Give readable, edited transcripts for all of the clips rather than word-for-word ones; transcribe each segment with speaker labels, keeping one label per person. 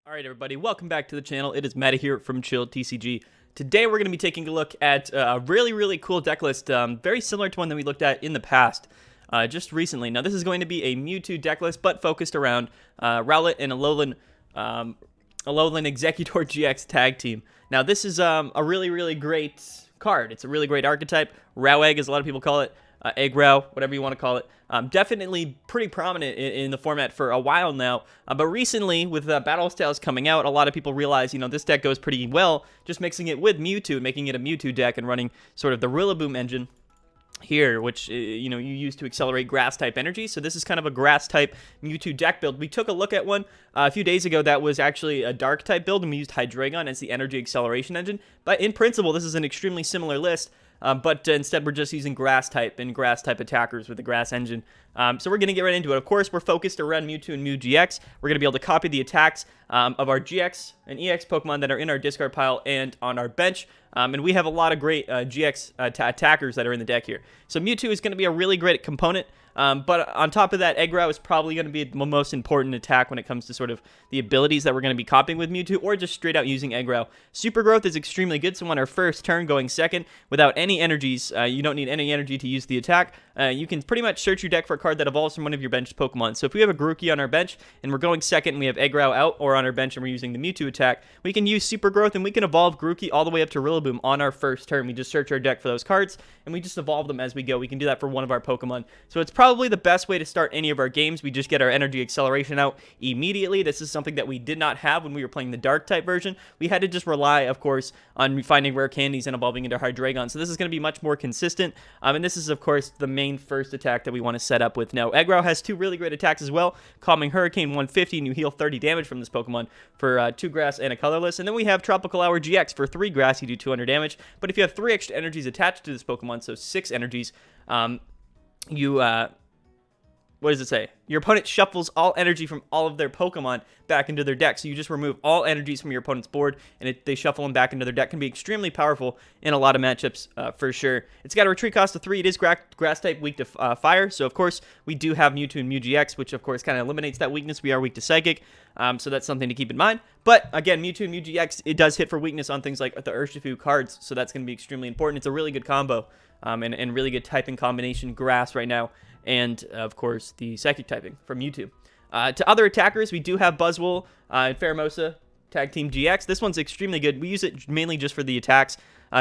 Speaker 1: Alright everybody, welcome back to the channel. It is Matt here from Chill TCG. Today we're going to be taking a look at a really cool deck list, very similar to one that we looked at in the past, just recently. Now this is going to be a Mewtwo deck list, but focused around Rowlet and Alolan Exeggutor-GX tag team. Now this is a really great card. It's a really great archetype. Row Egg, as a lot of people call it. Egg Row, whatever you want to call it. Definitely pretty prominent in the format for a while now. But recently, with Battle Styles coming out, a lot of people realize, this deck goes pretty well, just mixing it with Mewtwo, making it a Mewtwo deck and running sort of the Rillaboom engine here, which, you use to accelerate grass-type energy. So this is kind of a grass-type Mewtwo deck build. We took a look at one a few days ago that was actually a dark-type build, and we used Hydreigon as the energy acceleration engine. But in principle, this is an extremely similar list. But instead, we're just using grass-type and grass-type attackers with the grass engine. So we're going to get right into it. Of course, we're focused around Mewtwo and Mew GX. We're going to be able to copy the attacks of our GX and EX Pokemon that are in our discard pile and on our bench. And we have a lot of great GX attackers that are in the deck here. So Mewtwo is going to be a really great component. But on top of that, Egg Row is probably going to be the most important attack when it comes to sort of the abilities that we're going to be copying with Mewtwo, or just straight out using Egg Row. Super Growth is extremely good, so on our first turn going second, without any energies, you don't need any energy to use the attack. You can pretty much search your deck for a card that evolves from one of your bench Pokemon. So if we have a Grookey on our bench, and we're going second, and we have Egg Row out, or on our bench, and we're using the Mewtwo attack, we can use Super Growth, and we can evolve Grookey all the way up to Rillaboom on our first turn. We just search our deck for those cards, and we just evolve them as we go. We can do that for one of our Pokemon. So it's probably the best way to start any of our games. We just get our energy acceleration out immediately. This is something that we did not have when we were playing the dark type version. We had to just rely, of course, on finding rare candies and evolving into Hydreigon. So this is going to be much more consistent. And this is, of course, the main first attack that we want to set up with. Now, Egg Row has two really great attacks as well. Calming Hurricane 150, and you heal 30 damage from this Pokemon for 2 grass and a colorless. And then we have Tropical Hour GX for 3 grass, you do 200 damage. But if you have 3 extra energies attached to this Pokemon, so 6 energies, what does it say? Your opponent shuffles all energy from all of their Pokemon back into their deck. So you just remove all energies from your opponent's board, and they shuffle them back into their deck. Can be extremely powerful in a lot of matchups, for sure. It's got a retreat cost of 3. It is grass type, weak to fire. So, of course, we do have Mewtwo and Mew GX, which, of course, kind of eliminates that weakness. We are weak to Psychic, so that's something to keep in mind. But, again, Mewtwo and Mew GX, it does hit for weakness on things like the Urshifu cards, so that's going to be extremely important. It's a really good combo, and really good typing combination grass right now. And, of course, the Psychic typing from Mewtwo. To other attackers, we do have Buzzwole and Pheromosa Tag Team GX. This one's extremely good. We use it mainly just for the attacks.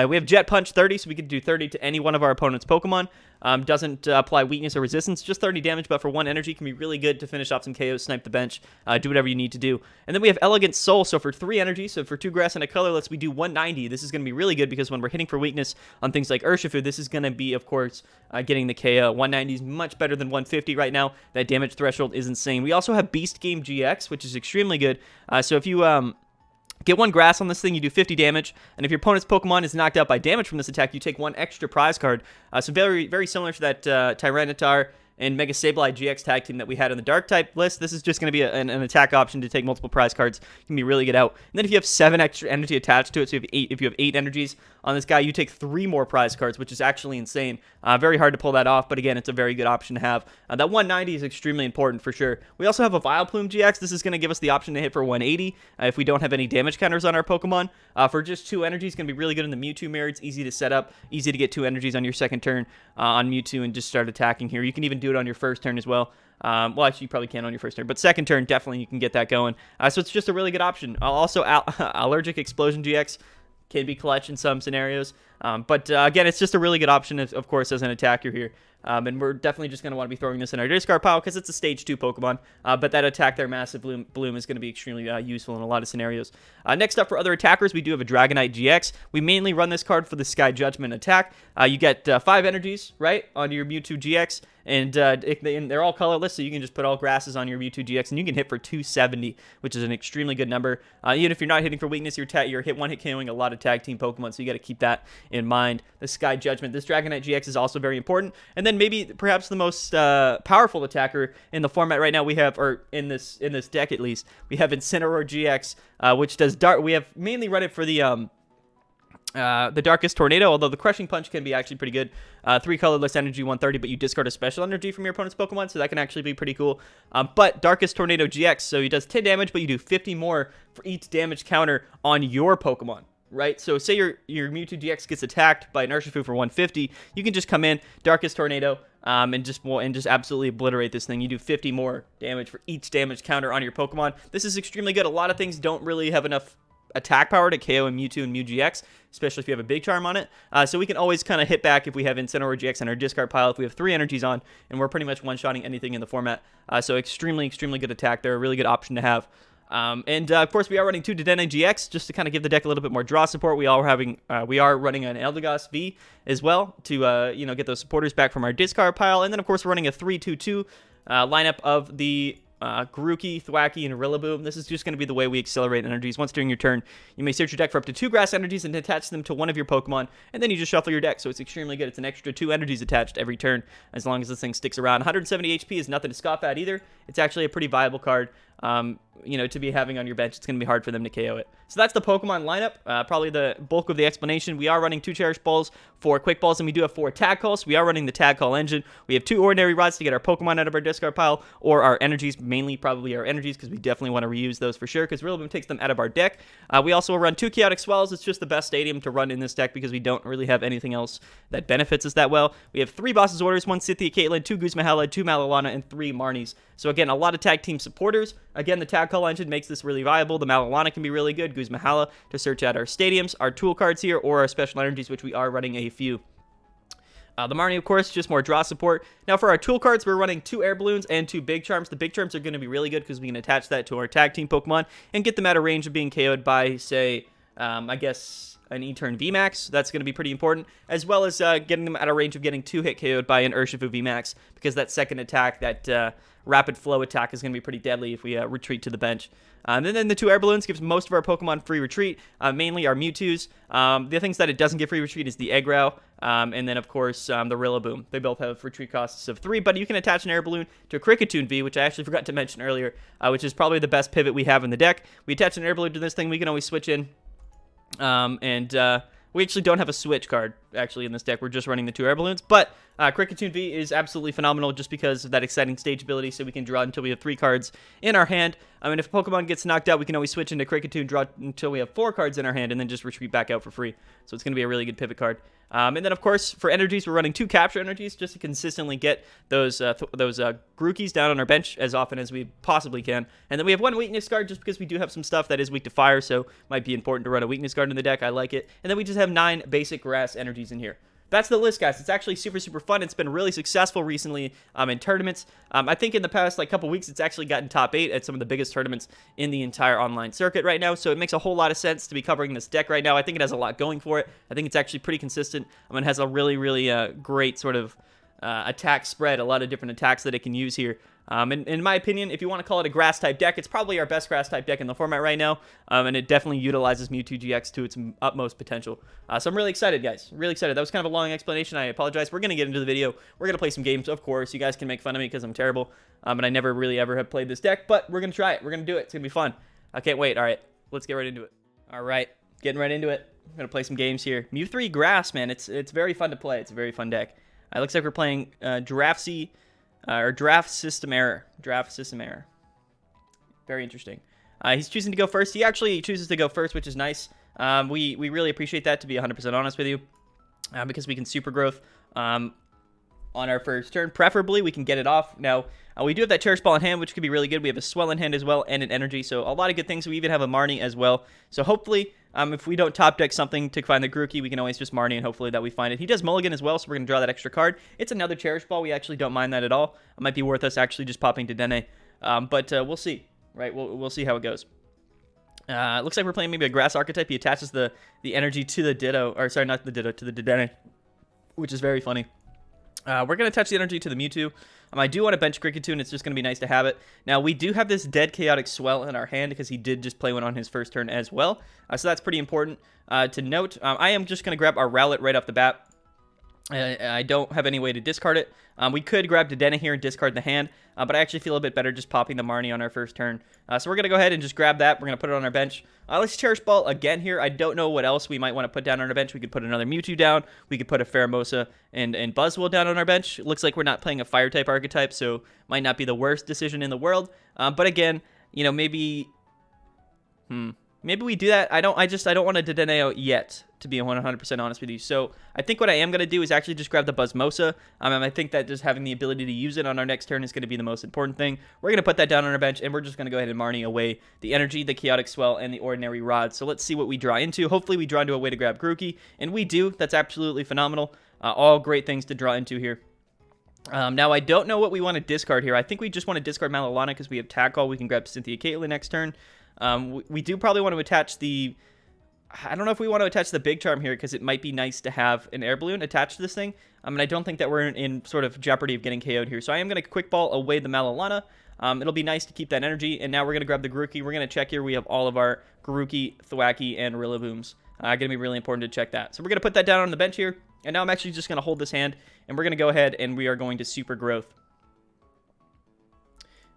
Speaker 1: We have Jet Punch 30, so we can do 30 to any one of our opponent's Pokemon. Doesn't apply weakness or resistance, just 30 damage, but for 1 energy can be really good to finish off some KOs, snipe the bench, do whatever you need to do. And then we have Elegant Soul, so for 3 energy, so for 2 grass and a colorless, we do 190. This is going to be really good because when we're hitting for weakness on things like Urshifu, this is going to be, of course, getting the KO. 190 is much better than 150 right now. That damage threshold is insane. We also have Beast Game GX, which is extremely good. So if you get 1 grass on this thing, you do 50 damage, and if your opponent's Pokemon is knocked out by damage from this attack, you take 1 extra prize card. So very similar to that Tyranitar and Mega Sableye GX tag team that we had on the dark type list. This is just going to be an attack option to take multiple prize cards. It can be really good out. And then if you have 7 extra energy attached to it, so if you have 8 energies on this guy, you take 3 more prize cards, which is actually insane. Very hard to pull that off, but again, it's a very good option to have. That 190 is extremely important for sure. We also have a Vileplume-GX. This is going to give us the option to hit for 180 if we don't have any damage counters on our Pokemon. For just 2 energies, going to be really good in the Mewtwo mirror. It's easy to set up, easy to get 2 energies on your second turn on Mewtwo and just start attacking here. You can even do it on your first turn as well. Well, actually, you probably can on your first turn, but second turn, definitely you can get that going. So it's just a really good option. Also, Allergic Explosion GX can be clutch in some scenarios. But again, it's just a really good option, of course, as an attacker here. And we're definitely just going to want to be throwing this in our discard pile because it's a stage 2 Pokemon. But that attack there, Massive Bloom, is going to be extremely useful in a lot of scenarios. Next up for other attackers, we do have a Dragonite-GX. We mainly run this card for the Sky Judgment attack. You get 5 energies, right, on your Mewtwo GX. And they're all colorless, so you can just put all grasses on your Mewtwo GX, and you can hit for 270, which is an extremely good number. Even if you're not hitting for weakness, you're one-hit KOing a lot of tag team Pokemon, so you got to keep that in mind. The Sky Judgment. This Dragonite-GX is also very important. And then perhaps the most powerful attacker in the format right now we have, or in this deck at least, we have Incineroar-GX, which does dark. We have mainly run it for the The Darkest Tornado, although the Crushing Punch can be actually pretty good. 3 colorless energy, 130, but you discard a special energy from your opponent's Pokemon, so that can actually be pretty cool. But Darkest Tornado GX, so he does 10 damage, but you do 50 more for each damage counter on your Pokemon. Right, so say your Mewtwo GX gets attacked by an Urshifu for 150, you can just come in, Darkest Tornado, and just absolutely obliterate this thing. You do 50 more damage for each damage counter on your Pokemon. This is extremely good. A lot of things don't really have enough attack power to KO in Mewtwo and Mew GX, especially if you have a big charm on it. So we can always kind of hit back if we have Incineroar-GX in our discard pile, if we have 3 energies on, and we're pretty much one-shotting anything in the format. So extremely good attack. They're a really good option to have. Of course, we are running 2 Dedenne-GX just to kind of give the deck a little bit more draw support. We are running an Eldegoss V as well to get those supporters back from our discard pile. And then, of course, we're running a 3-2-2 lineup of the Grookey, Thwackey, and Rillaboom. This is just going to be the way we accelerate energies. Once during your turn, you may search your deck for up to 2 grass energies and attach them to one of your Pokemon, and then you just shuffle your deck, so it's extremely good. It's an extra 2 energies attached every turn, as long as this thing sticks around. 170 HP is nothing to scoff at either. It's actually a pretty viable card, to be having on your bench. It's going to be hard for them to KO it. So that's the Pokemon lineup. Probably the bulk of the explanation. We are running 2 Cherish Balls, 4 Quick Balls, and we do have 4 Tag Calls. We are running the Tag Call engine. We have 2 Ordinary Rods to get our Pokemon out of our discard pile, or our energies, mainly probably our energies, because we definitely want to reuse those for sure, because Rillaboom takes them out of our deck. We also will run 2 Chaotic Swells. It's just the best stadium to run in this deck, because we don't really have anything else that benefits us that well. We have 3 Boss's Orders, 1 Cynthia Caitlin, 2 Guzmahala, 2 Malalana, and 3 Marnies. So again, a lot of tag team supporters. Again, the Tag Call engine makes this really viable. The Malalana can be really good. Guzmahala to search out our stadiums, our tool cards here, or our special energies, which we are running a few. The Marnie, of course, just more draw support. Now, for our tool cards, we're running 2 Air Balloons and 2 Big Charms. The Big Charms are going to be really good because we can attach that to our tag team Pokemon and get them out of range of being KO'd by, say, I guess, an E-Turn VMAX. That's going to be pretty important, as well as getting them out of range of getting 2-hit KO'd by an Urshifu VMAX, because that second attack, that rapid flow attack, is going to be pretty deadly if we retreat to the bench. And then the 2 Air Balloons gives most of our Pokemon free retreat, mainly our Mewtwo's. The things that it doesn't give free retreat is the Eggrow, and then, of course, the Rillaboom. They both have retreat costs of 3, but you can attach an Air Balloon to a Kricketune V, which I actually forgot to mention earlier, which is probably the best pivot we have in the deck. We attach an Air Balloon to this thing, we can always switch in, we actually don't have a switch card, actually, in this deck. We're just running the 2 Air Balloons. But Kricketune V is absolutely phenomenal just because of that exciting stage ability, so we can draw until we have 3 cards in our hand. And if a Pokemon gets knocked out, we can always switch into Kricketune, draw until we have 4 cards in our hand, and then just retreat back out for free. So it's going to be a really good pivot card. And then, of course, for energies, we're running 2 Capture Energies just to consistently get those Grookeys down on our bench as often as we possibly can. And then we have 1 Weakness card just because we do have some stuff that is weak to fire, so might be important to run a Weakness card in the deck. I like it. And then we just have 9 basic Grass Energies in here. That's the list, guys. It's actually super fun. It's been really successful recently in tournaments. I think in the past couple weeks, it's actually gotten top 8 at some of the biggest tournaments in the entire online circuit right now. So it makes a whole lot of sense to be covering this deck right now. I think it has a lot going for it. I think it's actually pretty consistent. It has a really great sort of attack spread, a lot of different attacks that it can use here. In my opinion, if you want to call it a grass-type deck, it's probably our best grass-type deck in the format right now, and it definitely utilizes Mewtwo GX to its utmost potential. So I'm really excited, guys. Really excited. That was kind of a long explanation. I apologize. We're going to get into the video. We're going to play some games, of course. You guys can make fun of me because I'm terrible, and I never really ever have played this deck, but we're going to try it. We're going to do it. It's going to be fun. I can't wait. All right, let's get right into it. All right, getting right into it. I'm going to play some games here. Mew 3 Grass, man. It's very fun to play. It's a very fun deck. It looks like we're playing Draft System Error. Draft System Error. Very interesting. He's choosing to go first. He actually chooses to go first, which is nice. We really appreciate that, to be 100% honest with you, because we can Super Growth on our first turn. Preferably, we can get it off. Now, we do have that Cherish Ball in hand, which could be really good. We have a Swell in hand as well, and an Energy, so a lot of good things. We even have a Marnie as well. So hopefully, if we don't top deck something to find the Grookey, we can always just Marnie, and hopefully that we find it. He does Mulligan as well, so we're going to draw that extra card. It's another Cherish Ball. We actually don't mind that at all. It might be worth us actually just popping to Dedenne, but we'll see. Right? We'll see how it goes. It looks like we're playing maybe a Grass Archetype. He attaches the energy to the Ditto, or sorry, not the Ditto, to the Dedenne, which is very funny. We're going to attach the energy to the Mewtwo. I do want to bench Kricketune. It's just going to be nice to have it. Now, we do have this dead Chaotic Swell in our hand because he did just play one on his first turn as well. So that's pretty important to note. I am just going to grab our Rowlet right off the bat. I don't have any way to discard it. We could grab Dedenne here and discard the hand, but I actually feel a bit better just popping the Marnie on our first turn. So we're going to go ahead and just grab that. We're going to put it on our bench. Let's Cherish Ball again here. I don't know what else we might want to put down on our bench. We could put another Mewtwo down. We could put a Pheromosa and Buzzwole down on our bench. It looks like we're not playing a Fire-type archetype, so might not be the worst decision in the world. But again, you know, maybe... Maybe we do that. I don't want to Dedenne out yet, to be 100% honest with you. So I think what I am going to do is actually just grab the Buzzmosa. I think that just having the ability to use it on our next turn is going to be the most important thing. We're going to put that down on our bench, and we're just going to go ahead and Marnie away the Energy, the Chaotic Swell, and the Ordinary Rod. So let's see what we draw into. Hopefully we draw into a way to grab Grookey, and we do. That's absolutely phenomenal. All great things to draw into here. Now, I don't know what we want to discard here. I think we just want to discard Malolana because we have Tackle. We can grab Cynthia Caitlin next turn. We do probably want to attach the... I don't know if we want to attach the Big Charm here because it might be nice to have an Air Balloon attached to this thing. And I don't think that we're in sort of jeopardy of getting KO'd here. So I am going to Quick Ball away the Malolana. It'll be nice to keep that energy. And now we're going to grab the Grookey. We're going to check here. We have all of our Grookey, Thwackey, and Rillabooms. Going to be really important to check that. So we're going to put that down on the bench here. And now I'm actually just going to hold this hand. And we're going to go ahead and we are going to Super Growth.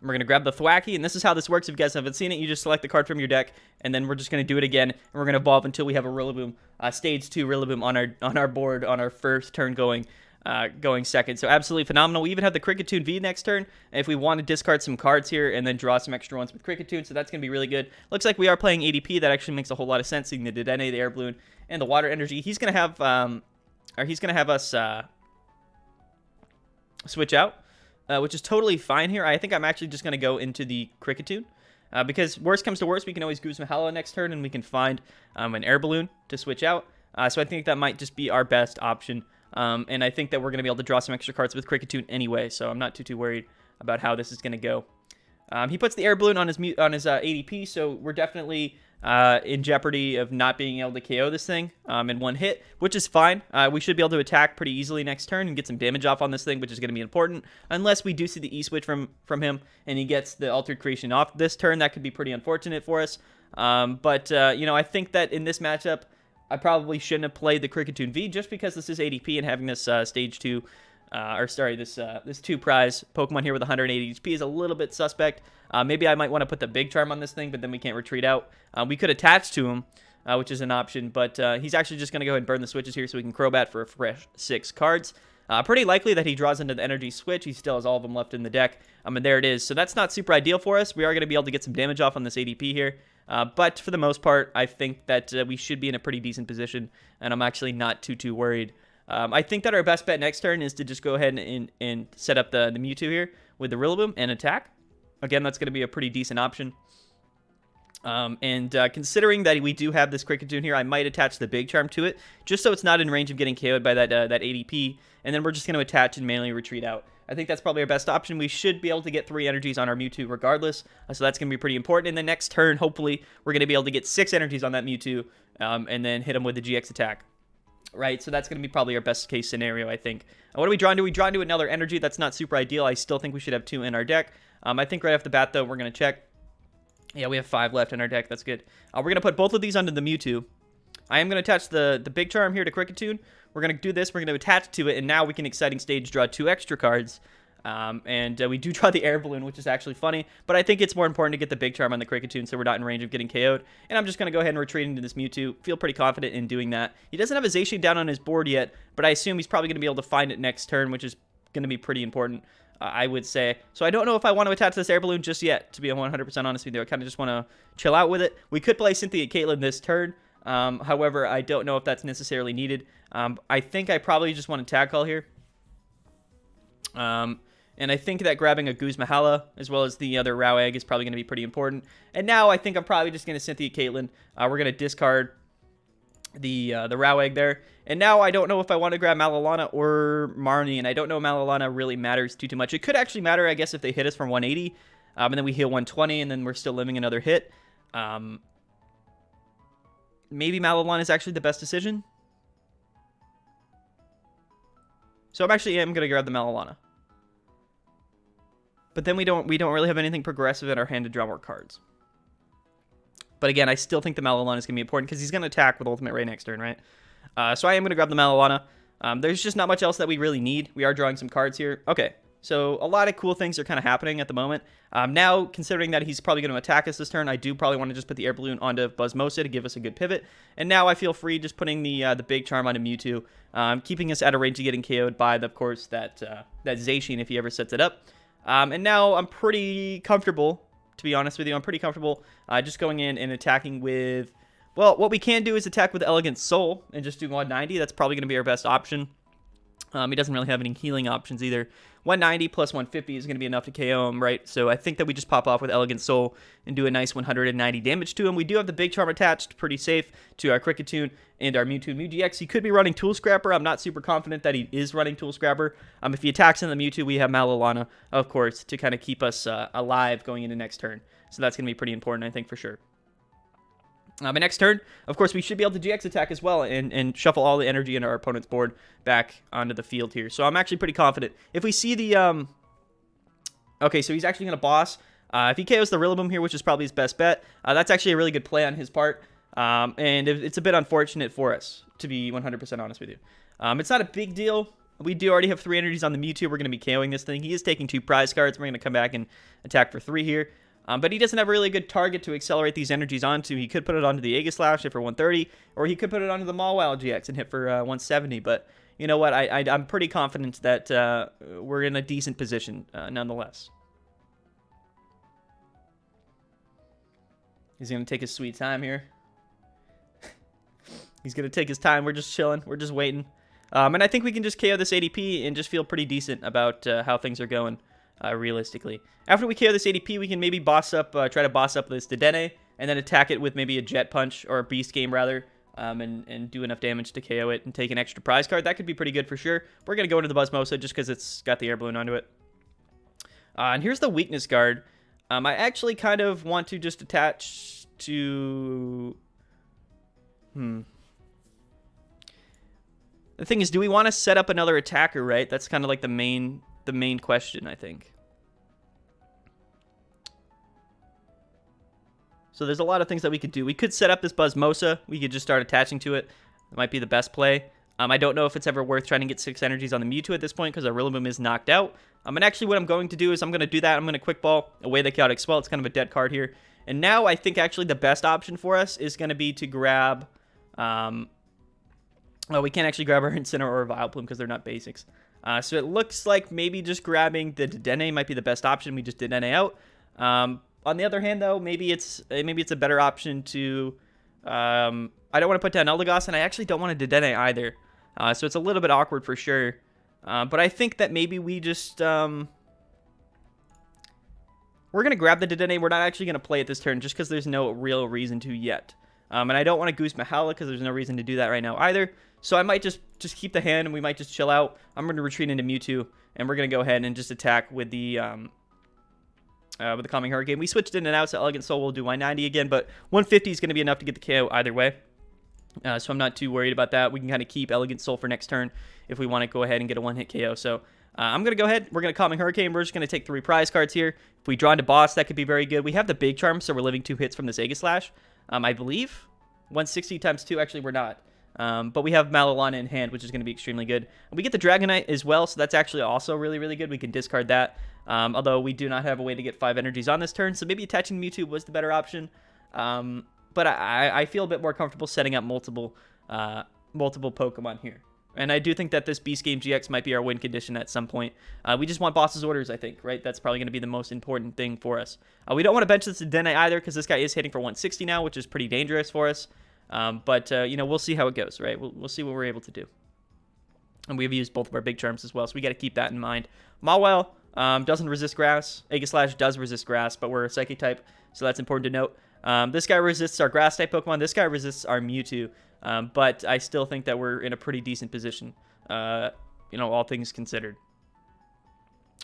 Speaker 1: We're going to grab the Thwackey, and this is how this works. If you guys haven't seen it, you just select the card from your deck, and then we're just going to do it again, and we're going to evolve until we have a Rillaboom, Stage 2 Rillaboom on our board on our first turn going second. So absolutely phenomenal. We even have the Kricketune V next turn, if we want to discard some cards here and then draw some extra ones with Kricketune, so that's going to be really good. Looks like we are playing ADP. That actually makes a whole lot of sense, seeing the Dedenne, the Air Balloon, and the Water Energy. He's going to have us switch out. Which is totally fine here. I think I'm actually just going to go into the Kricketune. Because worst comes to worst, we can always Guzma next turn, and we can find an Air Balloon to switch out. So I think that might just be our best option. And I think that we're going to be able to draw some extra cards with Kricketune anyway, so I'm not too worried about how this is going to go. He puts the Air Balloon on his ADP, so we're definitely in jeopardy of not being able to KO this thing in one hit, which is fine. We should be able to attack pretty easily next turn and get some damage off on this thing, which is going to be important. Unless we do see the E-Switch from him and he gets the Altered Creation off this turn, that could be pretty unfortunate for us. But you know, I think that in this matchup, I probably shouldn't have played the Kricketune V just because this is ADP and having this Stage 2... this 2 prize Pokemon here with 180 HP is a little bit suspect. Maybe I might want to put the Big Charm on this thing, but then we can't retreat out. We could attach to him, which is an option, but he's actually just going to go ahead and burn the switches here so we can Crobat for a fresh 6 cards. Pretty likely that he draws into the Energy Switch. He still has all of them left in the deck. And there it is. So that's not super ideal for us. We are going to be able to get some damage off on this ADP here. But for the most part, I think that we should be in a pretty decent position, and I'm actually not too worried. I think that our best bet next turn is to just go ahead and set up the Mewtwo here with the Rillaboom and attack. Again, that's going to be a pretty decent option. Considering that we do have this Kricketune here, I might attach the Big Charm to it, just so it's not in range of getting KO'd by that ADP, and then we're just going to attach and manually retreat out. I think that's probably our best option. We should be able to get 3 energies on our Mewtwo regardless, so that's going to be pretty important. In the next turn, hopefully, we're going to be able to get 6 energies on that Mewtwo, and then hit him with the GX attack. Right, so that's going to be probably our best case scenario, I think. What do we draw into? We draw into another energy. That's not super ideal. I still think we should have 2 in our deck. I think right off the bat, though, we're going to check. Yeah, we have 5 left in our deck. That's good. We're going to put both of these onto the Mewtwo. I am going to attach the Big Charm here to Kricketune. We're going to do this. We're going to attach to it, and now we can exciting stage draw 2 extra cards. We do draw the Air Balloon, which is actually funny, but I think it's more important to get the Big Charm on the Kricketune so we're not in range of getting KO'd. And I'm just going to go ahead and retreat into this Mewtwo. Feel pretty confident in doing that. He doesn't have a Zacian down on his board yet, but I assume he's probably going to be able to find it next turn, which is going to be pretty important, I would say. So I don't know if I want to attach this Air Balloon just yet, to be 100% honest with you. I kind of just want to chill out with it. We could play Cynthia Caitlin this turn. However, I don't know if that's necessarily needed. I think I probably just want to tag call here. And I think that grabbing a Guzma as well as the other Rowlet is probably going to be pretty important. And now I think I'm probably just going to Cynthia Caitlin. We're going to discard the Rowlet there. And now I don't know if I want to grab Malolana or Marnie, and I don't know if Malolana really matters too much. It could actually matter, I guess, if they hit us from 180, and then we heal 120, and then we're still living another hit. Maybe Malolana is actually the best decision. So I'm going to grab the Malolana. But then we don't really have anything progressive in our hand to draw more cards. But again, I still think the Malolana is going to be important because he's going to attack with Ultimate Ray next turn, right? So I am going to grab the Malolana. There's just not much else that we really need. We are drawing some cards here. Okay, so a lot of cool things are kind of happening at the moment. Now, considering that he's probably going to attack us this turn, I do probably want to just put the air balloon onto Buzzmosa to give us a good pivot. And now I feel free just putting the big charm onto Mewtwo, keeping us at a range of getting KO'd by, of course, that Zacian if he ever sets it up. And now I'm pretty comfortable, to be honest with you. I'm pretty comfortable just going in and attacking with... Well, what we can do is attack with Elegant Soul and just do 190. That's probably going to be our best option. He doesn't really have any healing options either. 190 plus 150 is going to be enough to KO him, right? So I think that we just pop off with Elegant Soul and do a nice 190 damage to him. We do have the Big Charm attached, pretty safe, to our Kricketune and our Mewtwo and Mew GX. He could be running Tool Scrapper. I'm not super confident that he is running Tool Scrapper. If he attacks in the Mewtwo, we have Malolana, of course, to kind of keep us alive going into next turn. So that's going to be pretty important, I think, for sure. My next turn, of course, we should be able to GX attack as well and shuffle all the energy into our opponent's board back onto the field here. So I'm actually pretty confident. If we see the... Okay, so he's actually going to boss. If he KOs the Rillaboom here, which is probably his best bet, that's actually a really good play on his part. And it's a bit unfortunate for us, to be 100% honest with you. It's not a big deal. We do already have 3 energies on the Mewtwo. We're going to be KOing this thing. He is taking 2 prize cards. We're going to come back and attack for 3 here. But he doesn't have a really good target to accelerate these energies onto. He could put it onto the Aegislash, hit for 130, or he could put it onto the Mawile-GX and hit for 170. But you know what? I'm pretty confident that we're in a decent position nonetheless. He's going to take his sweet time here. He's going to take his time. We're just chilling. We're just waiting. And I think we can just KO this ADP and just feel pretty decent about how things are going. Realistically, after we KO this ADP, we can maybe boss up, try to boss up this Dedenne, and then attack it with maybe a Jet Punch or a Beast Game rather, and do enough damage to KO it and take an extra prize card. That could be pretty good for sure. We're gonna go into the Buzzmosa just because it's got the air balloon onto it. And here's the weakness guard. I actually kind of want to just attach to. The thing is, do we want to set up another attacker? Right, that's kind of like the main question, I think. So there's a lot of things that we could do. We could set up this Buzzmosa. We could just start attaching to it. That might be the best play. I don't know if it's ever worth trying to get 6 energies on the Mewtwo at this point because our Rillaboom is knocked out. And actually what I'm going to do is I'm going to do that. I'm going to Quick Ball away the Chaotic Swell. It's kind of a dead card here. And now I think actually the best option for us is going to be to grab... well, we can't actually grab our Incineroar or Vileplume because they're not basics. So it looks like maybe just grabbing the Dedenne might be the best option. We just Dedenne out. On the other hand, though, maybe it's a better option to... I don't want to put down Eldegoss, and I actually don't want to Dedenne either. So it's a little bit awkward for sure. But I think that maybe we just... we're going to grab the Dedenne. We're not actually going to play it this turn just because there's no real reason to yet. And I don't want to Goose Mahala because there's no reason to do that right now either. So I might just keep the hand, and we might just chill out. I'm going to retreat into Mewtwo, and we're going to go ahead and just attack with the Calming Hurricane. We switched in and out, so Elegant Soul will do 190 again, but 150 is going to be enough to get the KO either way. So I'm not too worried about that. We can kind of keep Elegant Soul for next turn if we want to go ahead and get a one-hit KO. So I'm going to go ahead. We're going to Calming Hurricane. We're just going to take 3 prize cards here. If we draw into boss, that could be very good. We have the Big Charm, so we're living 2 hits from this Aegislash. I believe 160 times 2. Actually, we're not. But we have Malolana in hand, which is going to be extremely good. And we get the Dragonite as well, so that's actually also really, really good. We can discard that. Although we do not have a way to get 5 energies on this turn, so maybe attaching Mewtwo was the better option. But I feel a bit more comfortable setting up multiple Pokemon here. And I do think that this Beast Game GX might be our win condition at some point. We just want boss's orders, I think, right? That's probably going to be the most important thing for us. We don't want to bench this Dedenne either because this guy is hitting for 160 now, which is pretty dangerous for us. But you know, we'll see how it goes, right? We'll see what we're able to do. And we've used both of our big charms as well, so we got to keep that in mind. Mawile doesn't resist grass. Aegislash does resist grass, but we're a psychic type, so that's important to note. This guy resists our grass type Pokemon. This guy resists our Mewtwo. But I still think that we're in a pretty decent position, you know, all things considered.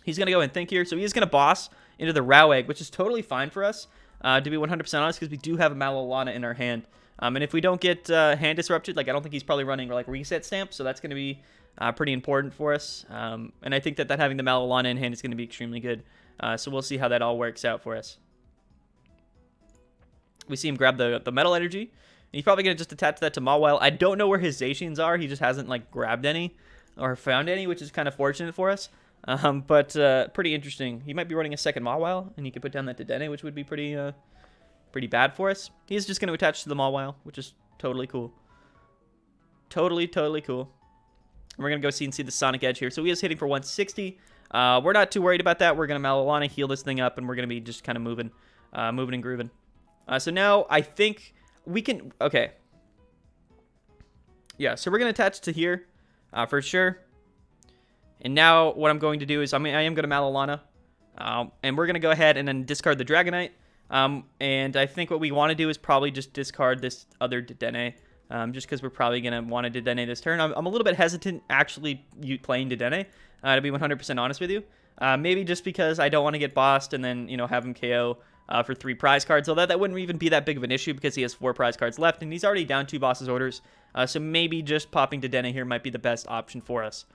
Speaker 1: He's going to go and think here. So he is going to boss into the Rowlet, which is totally fine for us, to be 100% honest, because we do have a Malolana in our hand. And if we don't get hand disrupted, like I don't think he's probably running like reset stamp, so that's going to be pretty important for us. And I think that having the Malolana in hand is going to be extremely good. So we'll see how that all works out for us. We see him grab the Metal Energy, he's probably going to just attach that to Mawile. I don't know where his Zacians are. He just hasn't, like, grabbed any or found any, which is kind of fortunate for us. But pretty interesting. He might be running a second Mawile, and he could put down that Dedenne, which would be pretty bad for us. He's just going to attach to the Mawile, which is totally cool. Totally cool. And we're going to go see the Sonic Edge here. So he is hitting for 160. We're not too worried about that. We're going to Malalana, heal this thing up, and we're going to be just kind of moving and grooving. So now I think we can... Okay. Yeah, so we're going to attach to here for sure. And now what I'm going to do is I am going to Malalana. And we're going to go ahead and then discard the Dragonite. And I think what we want to do is probably just discard this other Dedenne. Just because we're probably going to want to Dedenne this turn. I'm a little bit hesitant actually playing Dedenne, to be 100% honest with you. Maybe just because I don't want to get bossed and then, have him KO for 3 prize cards. Although that wouldn't even be that big of an issue because he has 4 prize cards left and he's already down 2 boss's orders. So maybe just popping Dedenne here might be the best option for us.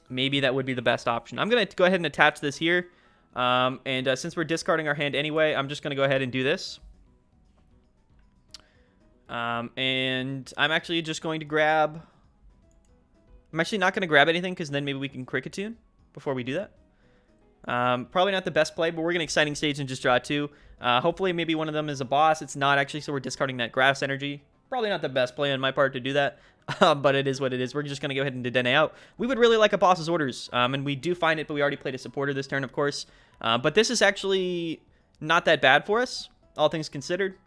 Speaker 1: Maybe that would be the best option. I'm going to go ahead and attach this here. And since we're discarding our hand anyway, I'm just going to go ahead and do this. And I'm actually just going to grab... I'm actually not going to grab anything because then maybe we can Kricketune before we do that. Probably not the best play, but we're going to Exciting Stage and just draw 2. Hopefully maybe one of them is a boss. It's not actually, so we're discarding that grass energy. Probably not the best play on my part to do that, but it is what it is. We're just going to go ahead and Dedenne out. We would really like a boss's orders, and we do find it, but we already played a supporter this turn, of course. But this is actually not that bad for us, all things considered.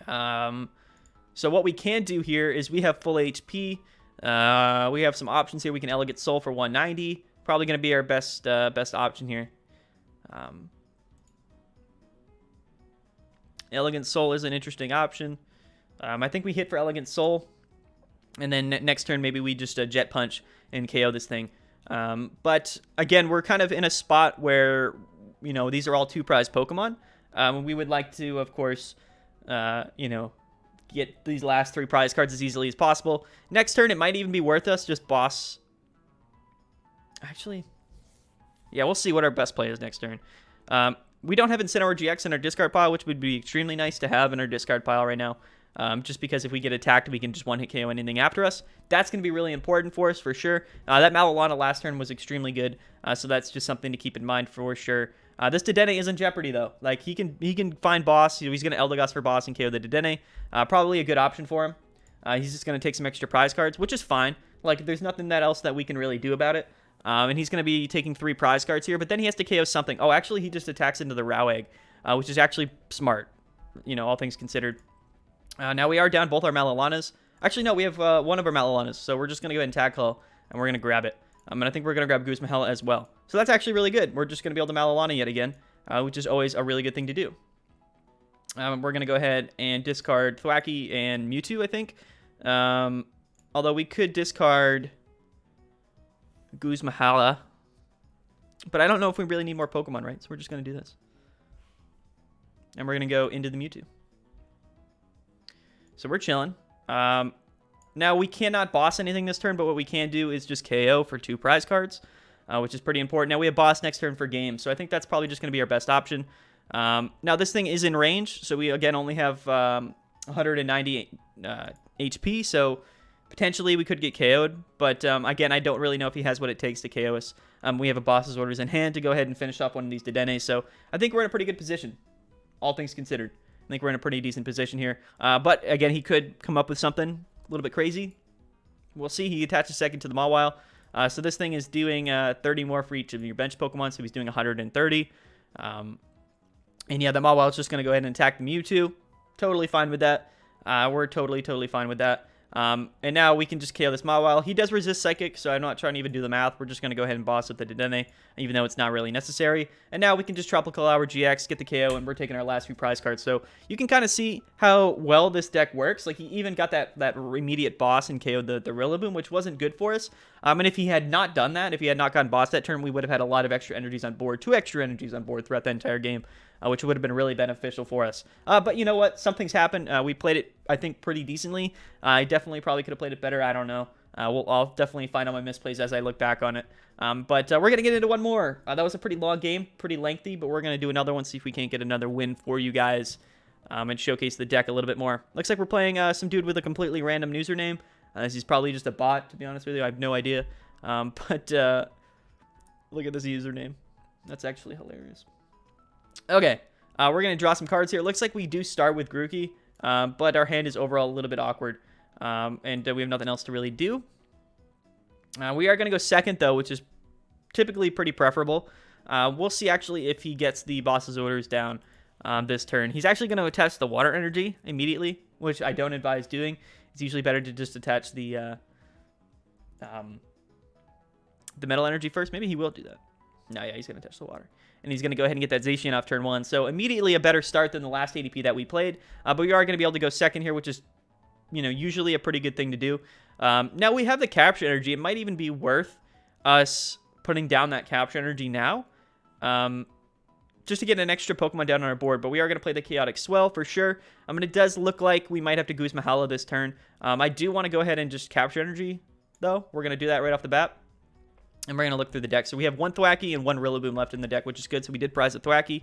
Speaker 1: So what we can do here is we have full HP. We have some options here. We can Elegant Soul for 190. Probably going to be our best option here. Elegant Soul is an interesting option. I think we hit for Elegant Soul. And then next turn, maybe we just Jet Punch and KO this thing. But again, we're kind of in a spot where, these are all 2 prize Pokemon. We would like to, of course, get these last 3 prize cards as easily as possible. Next turn, it might even be worth us just boss. Actually, yeah, we'll see what our best play is next turn. We don't have Incineroar-GX in our discard pile, which would be extremely nice to have in our discard pile right now. Just because if we get attacked, we can just one-hit KO anything after us. That's going to be really important for us, for sure. That Malalana last turn was extremely good, so that's just something to keep in mind for sure. This Dedenne is in jeopardy, though. Like, he can find boss. He's going to Eldegoss for boss and KO the Dedenne. Probably a good option for him. He's just going to take some extra prize cards, which is fine. Like, there's nothing else that we can really do about it. And he's going to be taking 3 prize cards here, but then he has to KO something. Oh, actually, he just attacks into the Row Egg, which is actually smart, all things considered. Now we are down both our Malalanas. Actually, no, we have one of our Malalanas, so we're just going to go ahead and Tackle, and we're going to grab it. And I think we're going to grab Guzmahela as well. So that's actually really good. We're just going to be able to Malalana yet again, which is always a really good thing to do. We're going to go ahead and discard Thwackey and Mewtwo, I think. Although we could discard Guzmahela. But I don't know if we really need more Pokemon, right? So we're just going to do this. And we're going to go into the Mewtwo. So we're chilling. Now, we cannot boss anything this turn, but what we can do is just KO for 2 prize cards, which is pretty important. Now, we have boss next turn for game, so I think that's probably just going to be our best option. Now, this thing is in range, so we, again, only have 190 HP, so potentially we could get KO'd, but again, I don't really know if he has what it takes to KO us. We have a boss's orders in hand to go ahead and finish off one of these Dedenne, so I think we're in a pretty good position, all things considered. I think we're in a pretty decent position here. But, again, he could come up with something a little bit crazy. We'll see. He attaches second to the Mawile. So this thing is doing 30 more for each of your bench Pokemon, so he's doing 130. And, yeah, the Mawile is just going to go ahead and attack the Mewtwo. Totally fine with that. We're totally fine with that. And now we can just KO this Mawile. He does resist Psychic, so I'm not trying to even do the math. We're just going to go ahead and boss with the Dedenne, even though it's not really necessary. And now we can just Tropical Hour GX, get the KO, and we're taking our last few prize cards. So you can kind of see how well this deck works. Like, he even got that immediate boss and KO'd the Rillaboom, which wasn't good for us. And if he had not done that, if he had not gotten boss that turn, we would have had a lot of extra energies on board, 2 extra energies on board throughout the entire game, which would have been really beneficial for us. But you know what? Something's happened. We played it, I think, pretty decently. I definitely probably could have played it better. I don't know. I'll definitely find out my misplays as I look back on it. But we're going to get into one more. That was a pretty long game, pretty lengthy, but we're going to do another one, see if we can't get another win for you guys. and showcase the deck a little bit more. Looks like we're playing some dude with a completely random username. He's probably just a bot, to be honest with you. I have no idea. But look at this username. That's actually hilarious. Okay, we're going to draw some cards here. It looks like we do start with Grookey, but our hand is overall a little bit awkward, and we have nothing else to really do. We are going to go second, though, which is typically pretty preferable. We'll see, actually, if he gets the boss's orders down this turn. He's actually going to attach the water energy immediately, which I don't advise doing. It's usually better to just attach the metal energy first. Maybe he will do that. No, yeah, he's going to touch the water. And he's going to go ahead and get that Zacian off turn 1. So immediately a better start than the last ADP that we played. But we are going to be able to go second here, which is, you know, usually a pretty good thing to do. Now we have the capture energy. It might even be worth us putting down that capture energy now. Just to get an extra Pokemon down on our board. But we are going to play the Chaotic Swell for sure. It does look like we might have to Goose Mahala this turn. I do want to go ahead and just capture energy, though. We're going to do that right off the bat. And we're going to look through the deck. So we have one Thwackey and one Rillaboom left in the deck, which is good. So we did prize a Thwackey.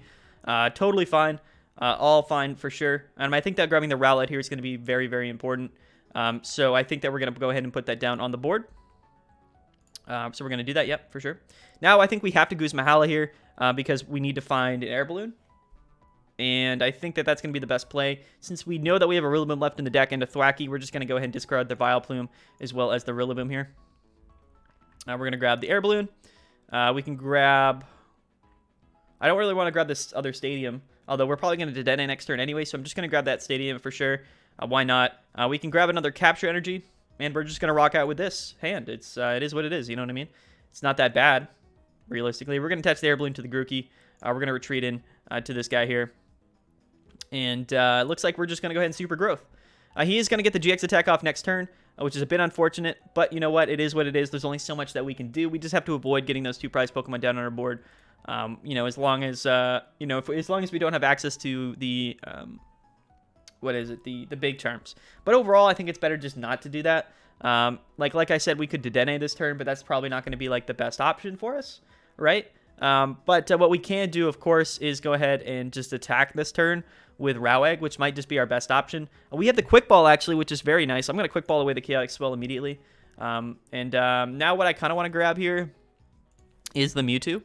Speaker 1: Totally fine. All fine for sure. I think that grabbing the Rowlet here is going to be very, very important. So I think that we're going to go ahead and put that down on the board. So we're going to do that. Yep, for sure. Now I think we have to Goose Mahala here because we need to find an Air Balloon. And I think that that's going to be the best play. Since we know that we have a Rillaboom left in the deck and a Thwackey, we're just going to go ahead and discard the Vileplume as well as the Rillaboom here. We're going to grab the Air Balloon. We can grab... I don't really want to grab this other Stadium, although we're probably going to Dedenne next turn anyway, so I'm just going to grab that Stadium for sure. Why not? We can grab another Capture Energy, and we're just going to rock out with this hand. It is what it is, you know what I mean? It's not that bad, realistically. We're going to attach the Air Balloon to the Grookey. We're going to retreat in to this guy here. And it looks like we're just going to go ahead and Super Growth. He is going to get the GX attack off next turn, which is a bit unfortunate, but you know what? It is what it is. There's only so much that we can do. We just have to avoid getting those 2 prize Pokemon down on our board. You know, as long as as long as we don't have access to the what is it? The big charms. But overall, I think it's better just not to do that. Like I said, we could Dedenne this turn, but that's probably not going to be like the best option for us, right? But what we can do, of course, is go ahead and just attack this turn with Rowegg, which might just be our best option. We have the Quick Ball, actually, which is very nice. I'm going to Quick Ball away the Chaotic Swell immediately. Now what I kind of want to grab here is the Mewtwo.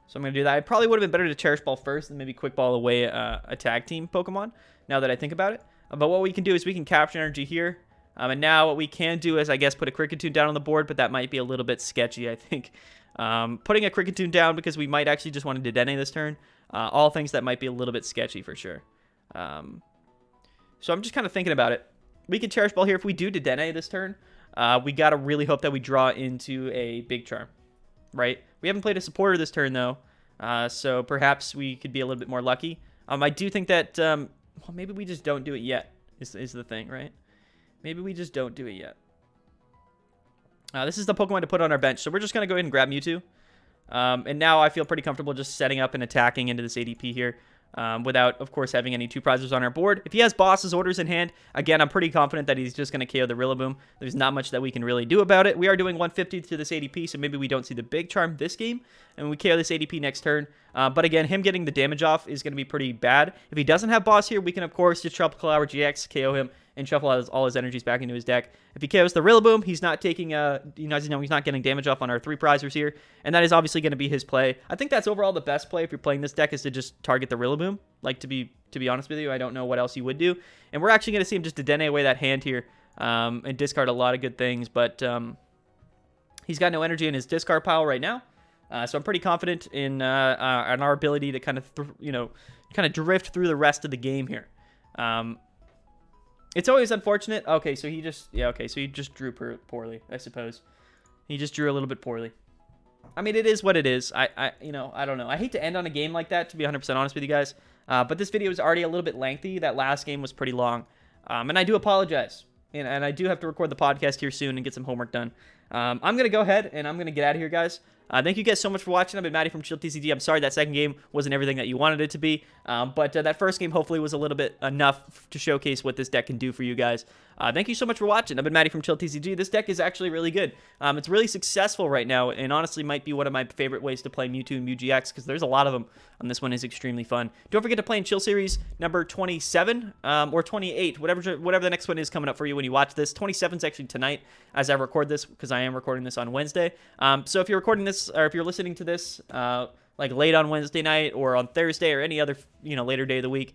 Speaker 1: So I'm going to do that. It probably would have been better to Cherish Ball first and maybe Quick Ball away a tag team Pokemon, now that I think about it. But what we can do is we can Capture Energy here. And now what we can do is, I guess, put a Kricketune down on the board, but that might be a little bit sketchy, I think. Putting a Kricketune down because we might actually just want to Dedenne this turn. All things that might be a little bit sketchy for sure. So I'm just kind of thinking about it. We can Cherish Ball here. If we do Dedenne this turn, we got to really hope that we draw into a Big Charm, right? We haven't played a supporter this turn, though, so perhaps we could be a little bit more lucky. I do think that, well, maybe we just don't do it yet is the thing, right? Maybe we just don't do it yet. This is the Pokemon to put on our bench. So we're just going to go ahead and grab Mewtwo. And now I feel pretty comfortable just setting up and attacking into this ADP here. Without, of course, having any 2 prizes on our board. If he has boss's orders in hand, again, I'm pretty confident that he's just going to KO the Rillaboom. There's not much that we can really do about it. We are doing 150 to this ADP, so maybe we don't see the big charm this game, and we KO this ADP next turn. But again, him getting the damage off is going to be pretty bad. If he doesn't have boss here, we can, of course, just Rillaboom-GX, KO him, and shuffle all his energies back into his deck. If he KOs the Rillaboom, he's not taking he's not getting damage off on our 3 prizers here, and that is obviously going to be his play. I think that's overall the best play if you're playing this deck is to just target the Rillaboom. Like, to be honest with you, I don't know what else you would do. And we're actually going to see him just Dedenne away that hand here and discard a lot of good things, but he's got no energy in his discard pile right now. So I'm pretty confident in our ability to kind of drift through the rest of the game here. It's always unfortunate. Okay, so he just drew poorly, I suppose. He just drew a little bit poorly. I mean, it is what it is. I don't know. I hate to end on a game like that, to be 100% honest with you guys. But this video is already a little bit lengthy. That last game was pretty long. And I do apologize. And I do have to record the podcast here soon and get some homework done. I'm going to go ahead and I'm going to get out of here, guys. Thank you guys so much for watching. I've been Matty from Chill TCG. I'm sorry that second game wasn't everything that you wanted it to be. But that first game hopefully was a little bit enough to showcase what this deck can do for you guys. Thank you so much for watching. I've been Matty from Chill TCG. This deck is actually really good. It's really successful right now, and honestly might be one of my favorite ways to play Mewtwo and Mew GX, because there's a lot of them, and this one is extremely fun. Don't forget to play in Chill Series number 27, or 28, whatever the next one is coming up for you when you watch this. 27 is actually tonight as I record this, because I am recording this on Wednesday. So if you're recording this, or if you're listening to this like late on Wednesday night or on Thursday or any other later day of the week,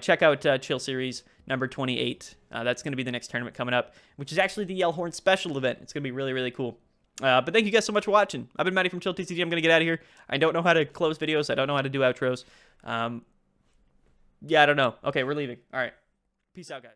Speaker 1: check out Chill Series number 28. That's going to be the next tournament coming up, which is actually the Yellhorn special event. It's going to be really, really cool. But thank you guys so much for watching. I've been Matty from Chill TCG. I'm going to get out of here. I don't know how to close videos. I don't know how to do outros. Yeah, I don't know. Okay, we're leaving. All right. Peace out, guys.